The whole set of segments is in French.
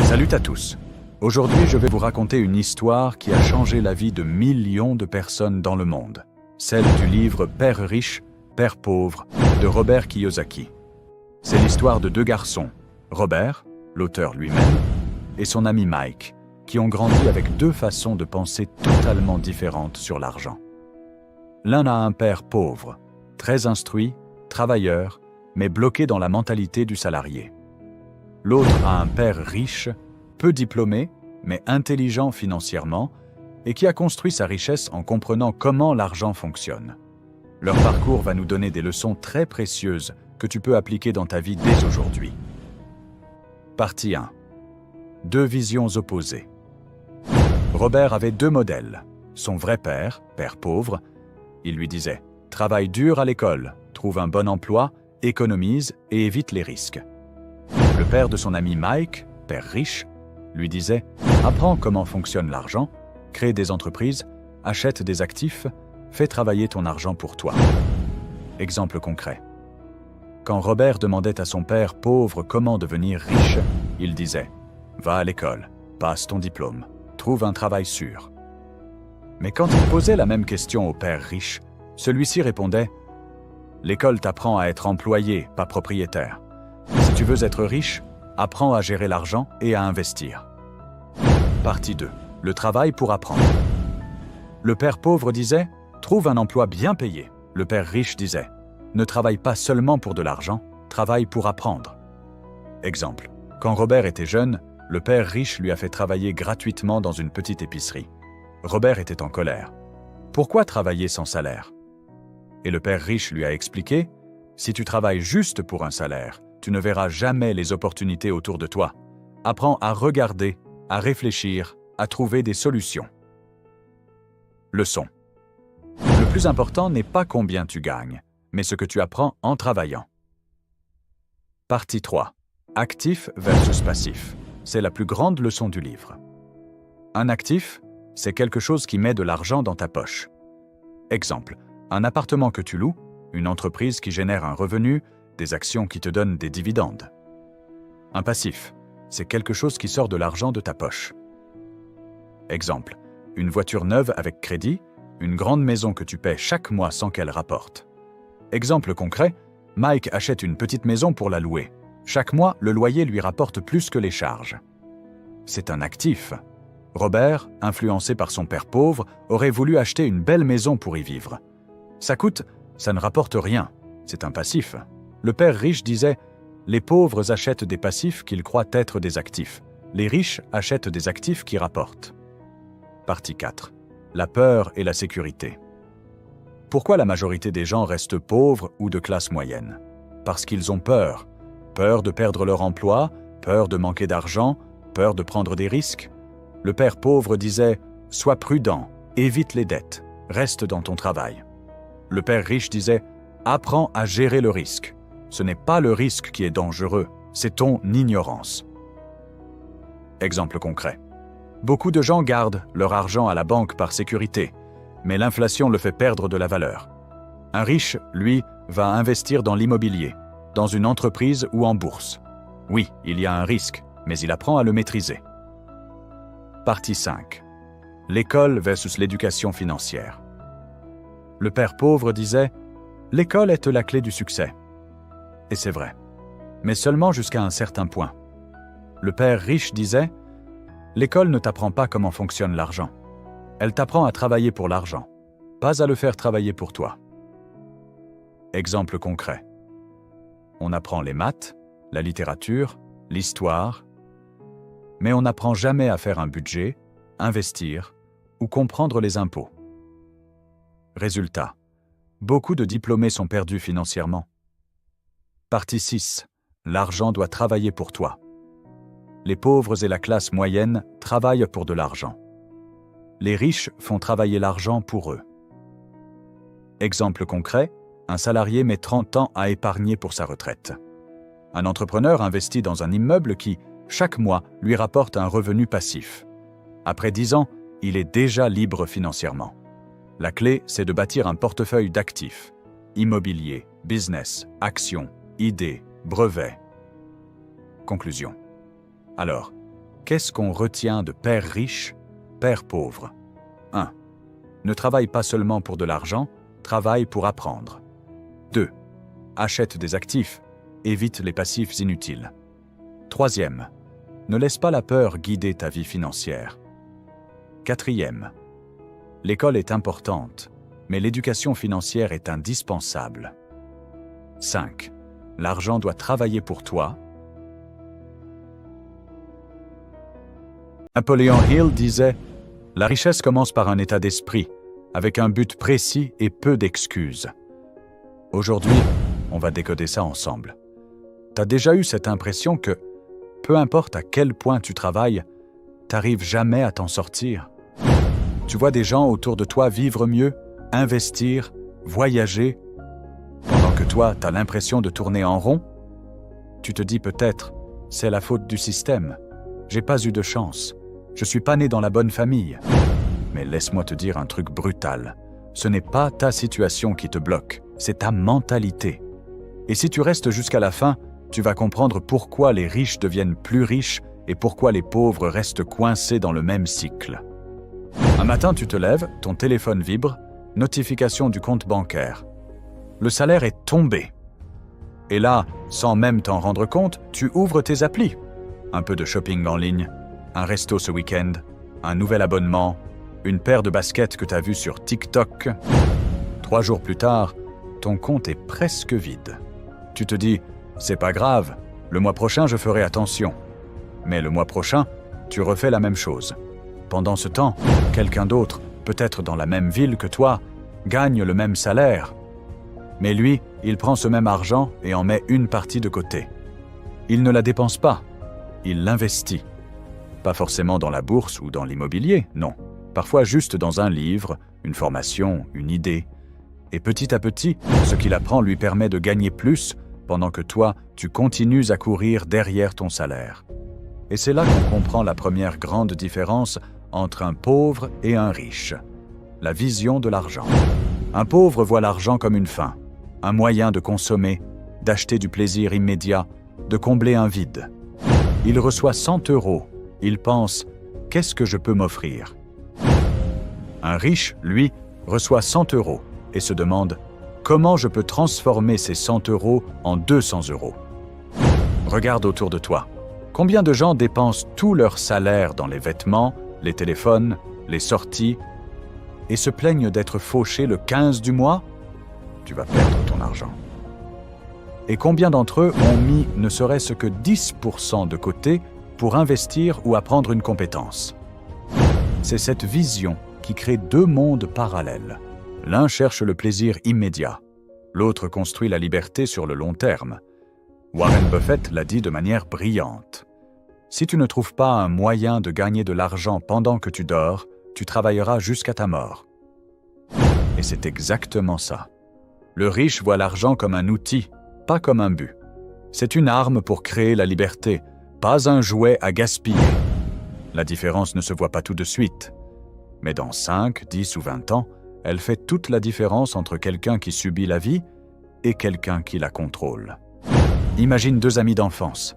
Salut à tous. Aujourd'hui, je vais vous raconter une histoire qui a changé la vie de millions de personnes dans le monde. Celle du livre Père riche, Père pauvre de Robert Kiyosaki. C'est l'histoire de deux garçons, Robert, l'auteur lui-même, et son ami Mike, qui ont grandi avec deux façons de penser totalement différentes sur l'argent. L'un a un père pauvre, très instruit, travailleur, mais bloqué dans la mentalité du salarié. L'autre a un père riche, peu diplômé, mais intelligent financièrement, et qui a construit sa richesse en comprenant comment l'argent fonctionne. Leur parcours va nous donner des leçons très précieuses que tu peux appliquer dans ta vie dès aujourd'hui. Partie 1. Deux visions opposées. Robert avait deux modèles. Son vrai père, père pauvre, il lui disait « Travaille dur à l'école, trouve un bon emploi, économise et évite les risques ». Le père de son ami Mike, père riche, lui disait « Apprends comment fonctionne l'argent, crée des entreprises, achète des actifs, fais travailler ton argent pour toi. » Exemple concret. Quand Robert demandait à son père pauvre comment devenir riche, il disait « Va à l'école, passe ton diplôme, trouve un travail sûr. » Mais quand il posait la même question au père riche, celui-ci répondait « L'école t'apprend à être employé, pas propriétaire. Si tu veux être riche, apprends à gérer l'argent et à investir. » Partie 2. Le travail pour apprendre. Le père pauvre disait « Trouve un emploi bien payé. » Le père riche disait « Ne travaille pas seulement pour de l'argent, travaille pour apprendre. » Exemple. Quand Robert était jeune, le père riche lui a fait travailler gratuitement dans une petite épicerie. Robert était en colère. Pourquoi travailler sans salaire? Et le père riche lui a expliqué « Si tu travailles juste pour un salaire, tu ne verras jamais les opportunités autour de toi. Apprends à regarder, à réfléchir, à trouver des solutions. » Leçon. Le plus important n'est pas combien tu gagnes, mais ce que tu apprends en travaillant. Partie 3. Actif versus passif. C'est la plus grande leçon du livre. Un actif, c'est quelque chose qui met de l'argent dans ta poche. Exemple, un appartement que tu loues, une entreprise qui génère un revenu, des actions qui te donnent des dividendes. Un passif, c'est quelque chose qui sort de l'argent de ta poche. Exemple, une voiture neuve avec crédit, une grande maison que tu paies chaque mois sans qu'elle rapporte. Exemple concret, Mike achète une petite maison pour la louer. Chaque mois, le loyer lui rapporte plus que les charges. C'est un actif. Robert, influencé par son père pauvre, aurait voulu acheter une belle maison pour y vivre. Ça coûte, ça ne rapporte rien. C'est un passif. Le père riche disait « Les pauvres achètent des passifs qu'ils croient être des actifs. Les riches achètent des actifs qui rapportent. » Partie 4. La peur et la sécurité. Pourquoi la majorité des gens restent pauvres ou de classe moyenne? Parce qu'ils ont peur. Peur de perdre leur emploi, peur de manquer d'argent, peur de prendre des risques. Le père pauvre disait « Sois prudent, évite les dettes, reste dans ton travail. » Le père riche disait « Apprends à gérer le risque. Ce n'est pas le risque qui est dangereux, c'est ton ignorance. » Exemple concret. Beaucoup de gens gardent leur argent à la banque par sécurité, mais l'inflation le fait perdre de la valeur. Un riche, lui, va investir dans l'immobilier, dans une entreprise ou en bourse. Oui, il y a un risque, mais il apprend à le maîtriser. Partie 5. L'école versus l'éducation financière. Le père pauvre disait « L'école est la clé du succès. » Et c'est vrai, mais seulement jusqu'à un certain point. Le père riche disait « L'école ne t'apprend pas comment fonctionne l'argent. Elle t'apprend à travailler pour l'argent, pas à le faire travailler pour toi. » Exemple concret. On apprend les maths, la littérature, l'histoire, mais on n'apprend jamais à faire un budget, investir ou comprendre les impôts. Résultat. Beaucoup de diplômés sont perdus financièrement. Partie 6. L'argent doit travailler pour toi. Les pauvres et la classe moyenne travaillent pour de l'argent. Les riches font travailler l'argent pour eux. Exemple concret, un salarié met 30 ans à épargner pour sa retraite. Un entrepreneur investit dans un immeuble qui, chaque mois, lui rapporte un revenu passif. Après 10 ans, il est déjà libre financièrement. La clé, c'est de bâtir un portefeuille d'actifs, immobilier, business, actions, idées, brevets. Conclusion. Alors, Qu'est-ce qu'on retient de Père riche, Père pauvre? 1. Ne travaille pas seulement pour de l'argent, travaille pour apprendre. 2. Achète des actifs, évite les passifs inutiles. 3e. Ne laisse pas la peur guider ta vie financière. 4e. L'école est importante, mais l'éducation financière est indispensable. 5. L'argent doit travailler pour toi. Napoléon Hill disait « La richesse commence par un état d'esprit, avec un but précis et peu d'excuses. » Aujourd'hui, on va décoder ça ensemble. T'as déjà eu cette impression que, peu importe à quel point tu travailles, t'arrives jamais à t'en sortir? Tu vois des gens autour de toi vivre mieux, investir, voyager, pendant que toi, t'as l'impression de tourner en rond? Tu te dis peut-être, c'est la faute du système, j'ai pas eu de chance, je suis pas né dans la bonne famille. Mais laisse-moi te dire un truc brutal, ce n'est pas ta situation qui te bloque, c'est ta mentalité. Et si tu restes jusqu'à la fin, tu vas comprendre pourquoi les riches deviennent plus riches et pourquoi les pauvres restent coincés dans le même cycle. Un matin, tu te lèves, ton téléphone vibre, notification du compte bancaire. Le salaire est tombé. Et là, sans même t'en rendre compte, tu ouvres tes applis. Un peu de shopping en ligne, un resto ce week-end, un nouvel abonnement, une paire de baskets que tu as vues sur TikTok. 3 jours plus tard, ton compte est presque vide. Tu te dis, c'est pas grave, le mois prochain je ferai attention. Mais le mois prochain, tu refais la même chose. Pendant ce temps, quelqu'un d'autre, peut-être dans la même ville que toi, gagne le même salaire. Mais lui, il prend ce même argent et en met une partie de côté. Il ne la dépense pas, il l'investit. Pas forcément dans la bourse ou dans l'immobilier, non. Parfois juste dans un livre, une formation, une idée. Et petit à petit, ce qu'il apprend lui permet de gagner plus, pendant que toi, tu continues à courir derrière ton salaire. Et c'est là qu'on comprend la première grande différence entre un pauvre et un riche. La vision de l'argent. Un pauvre voit l'argent comme une fin, un moyen de consommer, d'acheter du plaisir immédiat, de combler un vide. Il reçoit 100 €, il pense « qu'est-ce que je peux m'offrir ?» Un riche, lui, reçoit 100 € et se demande « comment je peux transformer ces 100 € en 200 €? » Regarde autour de toi. Combien de gens dépensent tout leur salaire dans les vêtements, les téléphones, les sorties, et se plaignent d'être fauchés le 15 du mois? Tu vas perdre ton argent. Et combien d'entre eux ont mis ne serait-ce que 10% de côté pour investir ou apprendre une compétence? C'est cette vision qui crée 2 mondes parallèles. L'un cherche le plaisir immédiat, l'autre construit la liberté sur le long terme. Warren Buffett l'a dit de manière brillante. Si tu ne trouves pas un moyen de gagner de l'argent pendant que tu dors, tu travailleras jusqu'à ta mort. Et c'est exactement ça. Le riche voit l'argent comme un outil, pas comme un but. C'est une arme pour créer la liberté, pas un jouet à gaspiller. La différence ne se voit pas tout de suite. Mais dans 5, 10 ou 20 ans, elle fait toute la différence entre quelqu'un qui subit la vie et quelqu'un qui la contrôle. Imagine 2 amis d'enfance.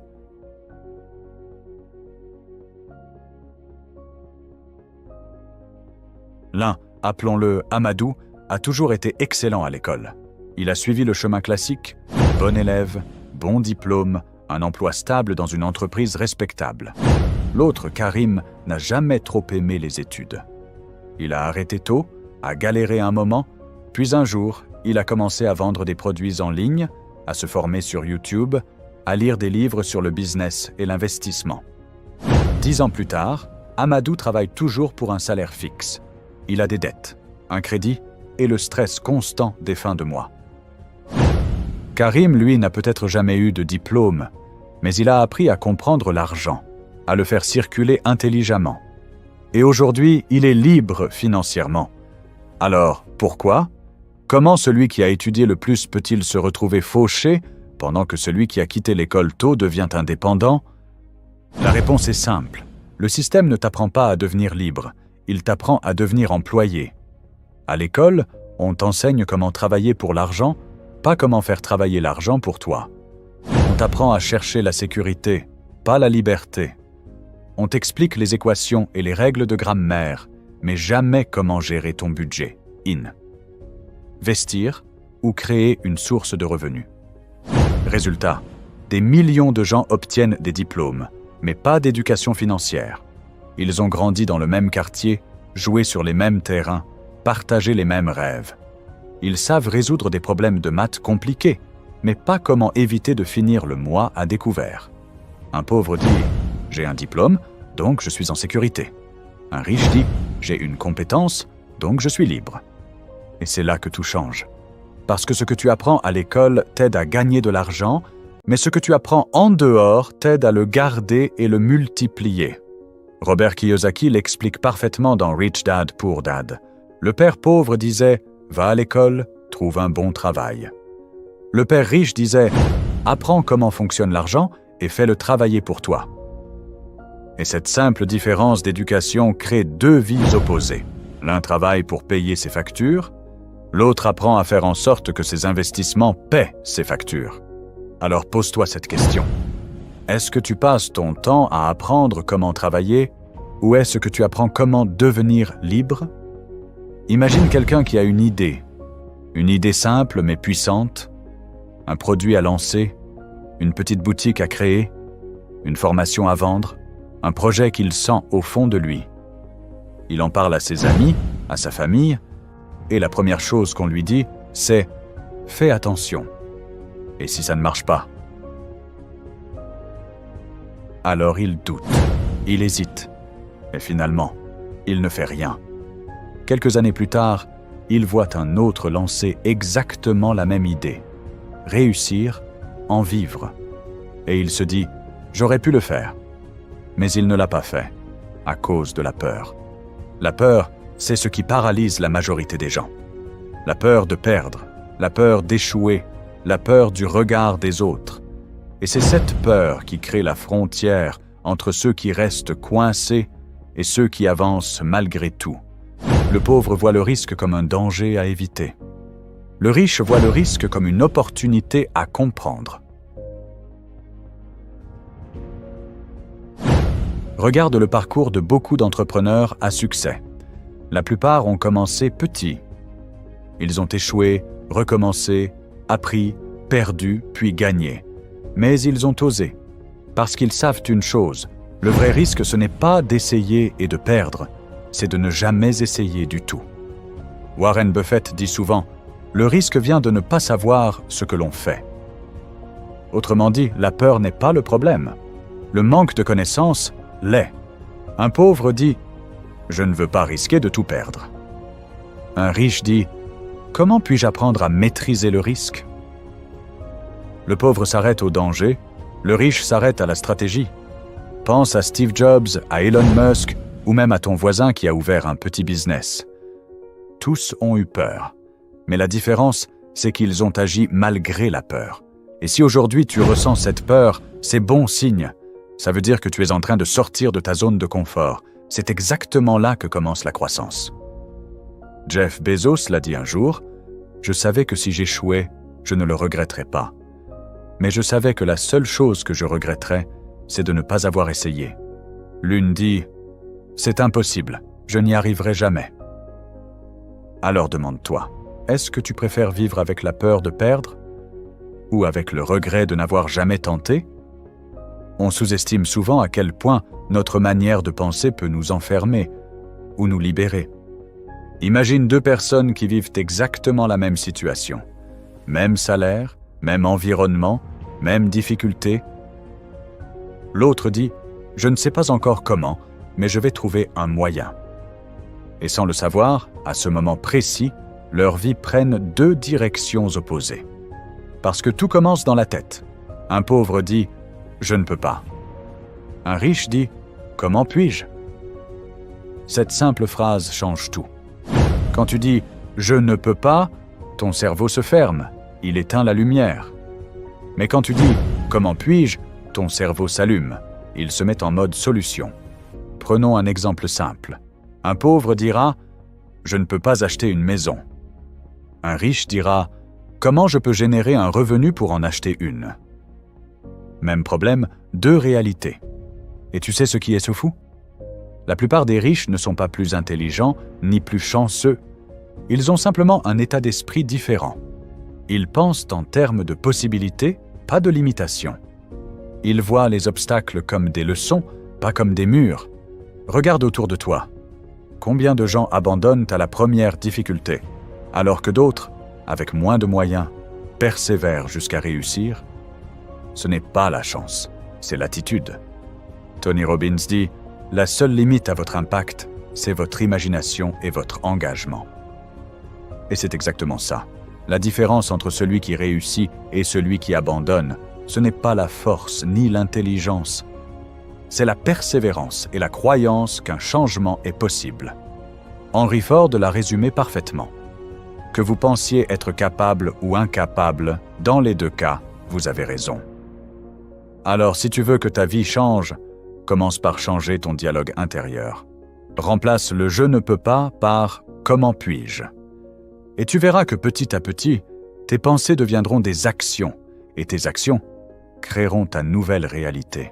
L'un, appelons-le Amadou, a toujours été excellent à l'école. Il a suivi le chemin classique, bon élève, bon diplôme, un emploi stable dans une entreprise respectable. L'autre, Karim, n'a jamais trop aimé les études. Il a arrêté tôt, a galéré un moment, puis un jour, il a commencé à vendre des produits en ligne, à se former sur YouTube, à lire des livres sur le business et l'investissement. 10 ans plus tard, Amadou travaille toujours pour un salaire fixe. Il a des dettes, un crédit et le stress constant des fins de mois. Karim, lui, n'a peut-être jamais eu de diplôme, mais il a appris à comprendre l'argent, à le faire circuler intelligemment. Et aujourd'hui, il est libre financièrement. Alors, pourquoi? Comment celui qui a étudié le plus peut-il se retrouver fauché pendant que celui qui a quitté l'école tôt devient indépendant? La réponse est simple. Le système ne t'apprend pas à devenir libre, il t'apprend à devenir employé. À l'école, on t'enseigne comment travailler pour l'argent, pas comment faire travailler l'argent pour toi. On t'apprend à chercher la sécurité, pas la liberté. On t'explique les équations et les règles de grammaire, mais jamais comment gérer ton budget, in. Investir ou créer une source de revenus. Résultat, des millions de gens obtiennent des diplômes, mais pas d'éducation financière. Ils ont grandi dans le même quartier, joué sur les mêmes terrains, partagé les mêmes rêves. Ils savent résoudre des problèmes de maths compliqués, mais pas comment éviter de finir le mois à découvert. Un pauvre dit « j'ai un diplôme, donc je suis en sécurité ». Un riche dit « j'ai une compétence, donc je suis libre ». Et c'est là que tout change. Parce que ce que tu apprends à l'école t'aide à gagner de l'argent, mais ce que tu apprends en dehors t'aide à le garder et le multiplier. Robert Kiyosaki l'explique parfaitement dans Rich Dad Poor Dad. Le père pauvre disait « va à l'école, trouve un bon travail ». Le père riche disait « apprends comment fonctionne l'argent et fais-le travailler pour toi ». Et cette simple différence d'éducation crée deux vies opposées. L'un travaille pour payer ses factures, l'autre apprend à faire en sorte que ses investissements paient ses factures. Alors pose-toi cette question. Est-ce que tu passes ton temps à apprendre comment travailler ou est-ce que tu apprends comment devenir libre? Imagine quelqu'un qui a une idée simple mais puissante, un produit à lancer, une petite boutique à créer, une formation à vendre, un projet qu'il sent au fond de lui. Il en parle à ses amis, à sa famille, et la première chose qu'on lui dit, c'est « fais attention ». Et si ça ne marche pas? Alors il doute, il hésite, et finalement, il ne fait rien. Quelques années plus tard, il voit un autre lancer exactement la même idée. Réussir, en vivre. Et il se dit « j'aurais pu le faire ». Mais il ne l'a pas fait, à cause de la peur. La peur, c'est ce qui paralyse la majorité des gens. La peur de perdre, la peur d'échouer, la peur du regard des autres. Et c'est cette peur qui crée la frontière entre ceux qui restent coincés et ceux qui avancent malgré tout. Le pauvre voit le risque comme un danger à éviter. Le riche voit le risque comme une opportunité à comprendre. Regarde le parcours de beaucoup d'entrepreneurs à succès. La plupart ont commencé petits. Ils ont échoué, recommencé, appris, perdu, puis gagné. Mais ils ont osé. Parce qu'ils savent une chose, le vrai risque ce n'est pas d'essayer et de perdre, c'est de ne jamais essayer du tout. Warren Buffett dit souvent, le risque vient de ne pas savoir ce que l'on fait. Autrement dit, la peur n'est pas le problème. Le manque de connaissances l'est. Un pauvre dit « je ne veux pas risquer de tout perdre ». Un riche dit « comment puis-je apprendre à maîtriser le risque ?» Le pauvre s'arrête au danger, le riche s'arrête à la stratégie. Pense à Steve Jobs, à Elon Musk ou même à ton voisin qui a ouvert un petit business. Tous ont eu peur. Mais la différence, c'est qu'ils ont agi malgré la peur. Et si aujourd'hui tu ressens cette peur, c'est bon signe. Ça veut dire que tu es en train de sortir de ta zone de confort. C'est exactement là que commence la croissance. Jeff Bezos l'a dit un jour, « Je savais que si j'échouais, je ne le regretterais pas. Mais je savais que la seule chose que je regretterais, c'est de ne pas avoir essayé. » L'une dit, « C'est impossible, je n'y arriverai jamais. » Alors demande-toi, est-ce que tu préfères vivre avec la peur de perdre ou avec le regret de n'avoir jamais tenté? On sous-estime souvent à quel point notre manière de penser peut nous enfermer ou nous libérer. Imagine deux personnes qui vivent exactement la même situation. Même salaire, même environnement, même difficulté. L'autre dit « Je ne sais pas encore comment, mais je vais trouver un moyen. » Et sans le savoir, à ce moment précis, leurs vies prennent deux directions opposées. Parce que tout commence dans la tête. Un pauvre dit « Je ne peux pas ». Un riche dit « Comment puis-je » Cette simple phrase change tout. Quand tu dis « Je ne peux pas », ton cerveau se ferme, il éteint la lumière. Mais quand tu dis « Comment puis-je », ton cerveau s'allume, il se met en mode solution. Prenons un exemple simple. Un pauvre dira « Je ne peux pas acheter une maison ». Un riche dira « Comment je peux générer un revenu pour en acheter une ?» Même problème, deux réalités. Et tu sais ce qui est ce fou? La plupart des riches ne sont pas plus intelligents ni plus chanceux. Ils ont simplement un état d'esprit différent. Ils pensent en termes de possibilités, pas de limitations. Ils voient les obstacles comme des leçons, pas comme des murs. Regarde autour de toi. Combien de gens abandonnent à la première difficulté, alors que d'autres, avec moins de moyens, persévèrent jusqu'à réussir? Ce n'est pas la chance, c'est l'attitude. Tony Robbins dit « La seule limite à votre impact, c'est votre imagination et votre engagement. » Et c'est exactement ça. La différence entre celui qui réussit et celui qui abandonne, ce n'est pas la force ni l'intelligence. C'est la persévérance et la croyance qu'un changement est possible. Henry Ford l'a résumé parfaitement. Que vous pensiez être capable ou incapable, dans les deux cas, vous avez raison. Alors, si tu veux que ta vie change, commence par changer ton dialogue intérieur. Remplace le « je ne peux pas » par « comment puis-je » Et tu verras que petit à petit, tes pensées deviendront des actions, et tes actions créeront ta nouvelle réalité.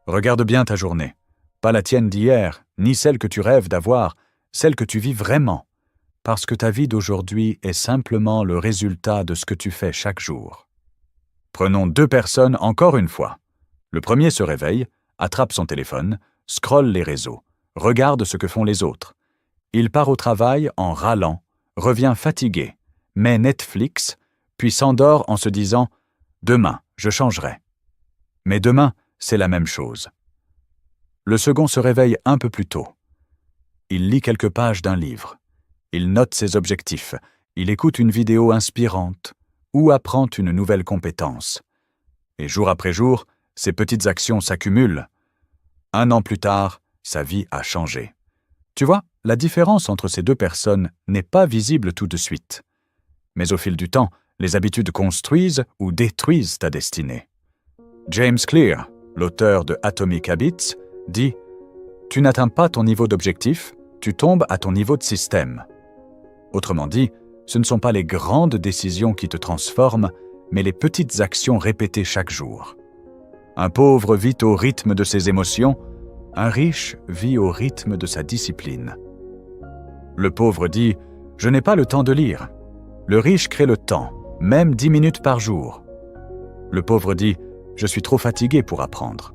Regarde bien ta journée, pas la tienne d'hier, ni celle que tu rêves d'avoir, celle que tu vis vraiment, parce que ta vie d'aujourd'hui est simplement le résultat de ce que tu fais chaque jour. Prenons 2 personnes encore une fois. Le premier se réveille, attrape son téléphone, scrolle les réseaux, regarde ce que font les autres. Il part au travail en râlant, revient fatigué, met Netflix, puis s'endort en se disant « Demain, je changerai ». Mais demain, c'est la même chose. Le second se réveille un peu plus tôt. Il lit quelques pages d'un livre. Il note ses objectifs. Il écoute une vidéo inspirante ou apprend une nouvelle compétence. Et jour après jour, ces petites actions s'accumulent. 1 an plus tard, sa vie a changé. Tu vois, la différence entre ces 2 personnes n'est pas visible tout de suite. Mais au fil du temps, les habitudes construisent ou détruisent ta destinée. James Clear, l'auteur de Atomic Habits, dit « Tu n'atteins pas ton niveau d'objectif, tu tombes à ton niveau de système. » Autrement dit, ce ne sont pas les grandes décisions qui te transforment, mais les petites actions répétées chaque jour. Un pauvre vit au rythme de ses émotions, un riche vit au rythme de sa discipline. Le pauvre dit « Je n'ai pas le temps de lire ». Le riche crée le temps, même 10 minutes par jour. Le pauvre dit « Je suis trop fatigué pour apprendre ».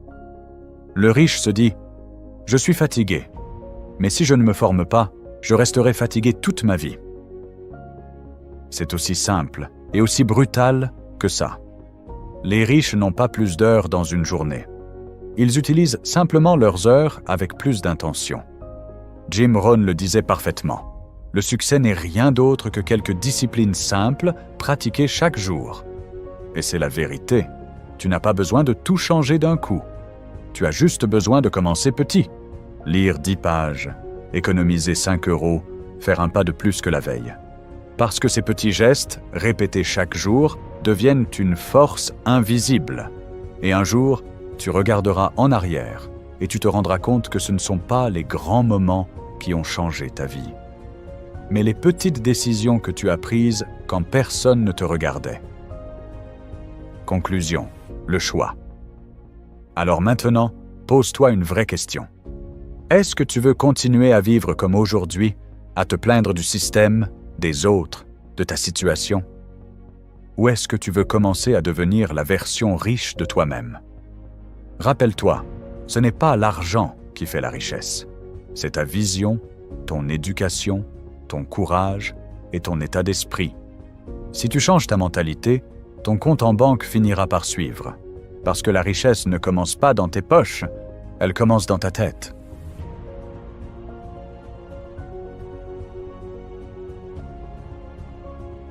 Le riche se dit « Je suis fatigué, mais si je ne me forme pas, je resterai fatigué toute ma vie ». C'est aussi simple et aussi brutal que ça. Les riches n'ont pas plus d'heures dans une journée. Ils utilisent simplement leurs heures avec plus d'intention. Jim Rohn le disait parfaitement. Le succès n'est rien d'autre que quelques disciplines simples pratiquées chaque jour. Et c'est la vérité. Tu n'as pas besoin de tout changer d'un coup. Tu as juste besoin de commencer petit. Lire 10 pages, économiser 5 €, faire un pas de plus que la veille. Parce que ces petits gestes, répétés chaque jour, deviennent une force invisible. Et un jour, tu regarderas en arrière et tu te rendras compte que ce ne sont pas les grands moments qui ont changé ta vie, mais les petites décisions que tu as prises quand personne ne te regardait. Conclusion, le choix. Alors maintenant, pose-toi une vraie question. Est-ce que tu veux continuer à vivre comme aujourd'hui, à te plaindre du système, des autres, de ta situation? Ou est-ce que tu veux commencer à devenir la version riche de toi-même? Rappelle-toi, ce n'est pas l'argent qui fait la richesse. C'est ta vision, ton éducation, ton courage et ton état d'esprit. Si tu changes ta mentalité, ton compte en banque finira par suivre. Parce que la richesse ne commence pas dans tes poches, elle commence dans ta tête.